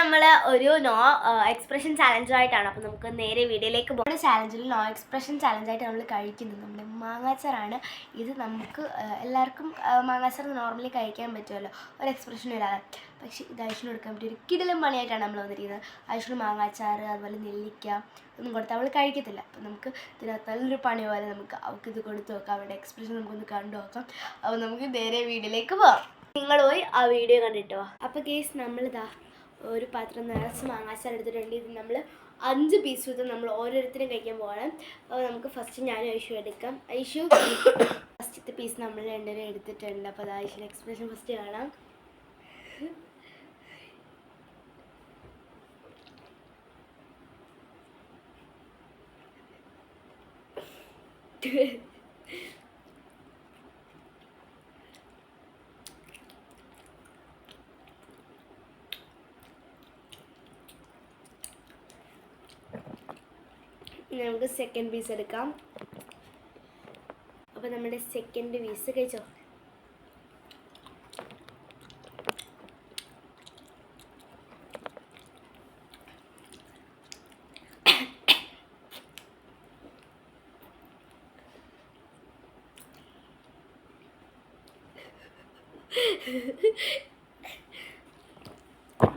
നമ്മൾ ഒരു no expression ചാലഞ്ചായിട്ടാണ്. അപ്പോൾ നമുക്ക് നേരെ വീഡിയോയിലേക്ക് പോകുന്ന ചാലഞ്ചിൽ നോ എക്സ്പ്രഷൻ ചാലഞ്ചായിട്ട് നമ്മൾ കഴിക്കുന്നത് നമ്മുടെ മാങ്ങാച്ചാറാണ്. ഇത് നമുക്ക് എല്ലാവർക്കും മാങ്ങാച്ചാർ നോർമലി കഴിക്കാൻ പറ്റുമല്ലോ, ഒരു എക്സ്പ്രഷനും ഇല്ലാതെ. പക്ഷേ ഇത് ഐഷുന് കൊടുക്കാൻ പറ്റിയ ഒരു കിടിലം പണിയായിട്ടാണ് നമ്മൾ വന്നിരിക്കുന്നത്. ഐഷുന് മാങ്ങാച്ചാർ അതുപോലെ നെല്ലിക്ക ഒന്നും കൊടുത്താൽ അവൾ കഴിക്കത്തില്ല. അപ്പോൾ നമുക്ക് ഇതിനകത്ത് നല്ലൊരു പണി പോലെ നമുക്ക് അവൾക്ക് ഇത് കൊടുത്ത് നോക്കാം, അവരുടെ എക്സ്പ്രഷൻ നമുക്കൊന്ന് കണ്ടു നോക്കാം. അപ്പോൾ നമുക്ക് നേരെ വീഡിയോയിലേക്ക് പോകാം. നിങ്ങൾ പോയി ആ വീഡിയോ കണ്ടിട്ടോ. അപ്പോൾ ഗേസ് നമ്മളിതാ ഒരു പാത്രം നിറച്ച് മാങ്ങാച്ചാർ എടുത്തിട്ടുണ്ട്. ഇത് നമ്മൾ 5 പീസ് വീതം നമ്മൾ ഓരോരുത്തരും കഴിക്കാൻ പോകണം. അപ്പോൾ നമുക്ക് ഫസ്റ്റ് ഞാനും ഐഷു എടുക്കാം. ഐഷു ഫസ്റ്റത്തെ പീസ് നമ്മൾ രണ്ടുപേരും എടുത്തിട്ടുണ്ട്. അപ്പോൾ അത് ഐഷുവിൻ്റെ എക്സ്പ്രഷൻ ഫസ്റ്റ് കാണാം. നമുക്ക് സെക്കൻഡ് പീസ് എടുക്കാം. അപ്പോൾ നമ്മുടെ സെക്കൻഡ് പീസ് കഴിച്ചോ.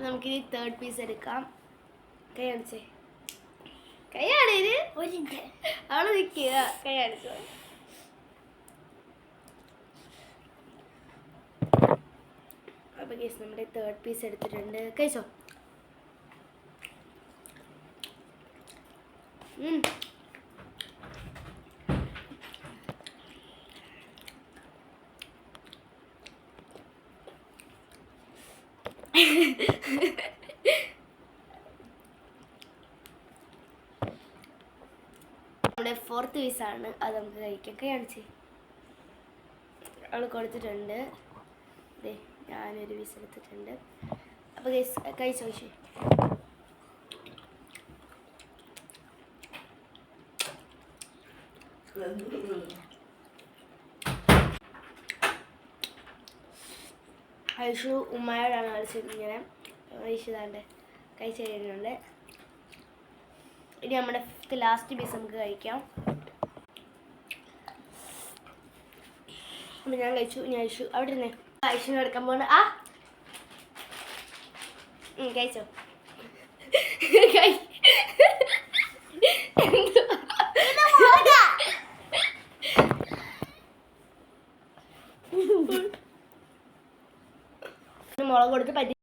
നമുക്കിനി തേർഡ് പീസ് എടുക്കാം. കൈ കാണിച്ചേ, കൈയാണ് ഇത് അവിടെ നിൽക്കുക, കൈ കാണിച്ചോ. അപ്പോൾ കേസ് നമ്മുടെ തേർഡ് പീസ് എടുത്തിട്ടുണ്ട്. കഴിച്ചോ. നമ്മുടെ ഫോർത്ത് പീസാണ്, അത് നമുക്ക് കഴിക്കാം. കൈ കാണിച്ച് അവൾ കൊടുത്തിട്ടുണ്ട്. അതെ, ഞാനൊരു പീസ് എടുത്തിട്ടുണ്ട്. അപ്പോൾ കഴിച്ചോ കഴിച്ചു. ഐഷു ഉമ്മയോടാണ് കളിച്ചത്. ഇങ്ങനെ ഐഷു താണ്ട് കഴിച്ച് കഴിയുന്നുണ്ട്. ഇനി നമ്മുടെ ലാസ്റ്റ് പീസ് നമുക്ക് കഴിക്കാം. അപ്പം ഞാൻ കഴിച്ചു. ഇനി ഐഷു അവിടെ ഇരുന്നേ, ഐഷുവിനെ എടുക്കാൻ പോകണം. കഴിച്ചോ. മുളക് കൊടുത്ത് പറ്റി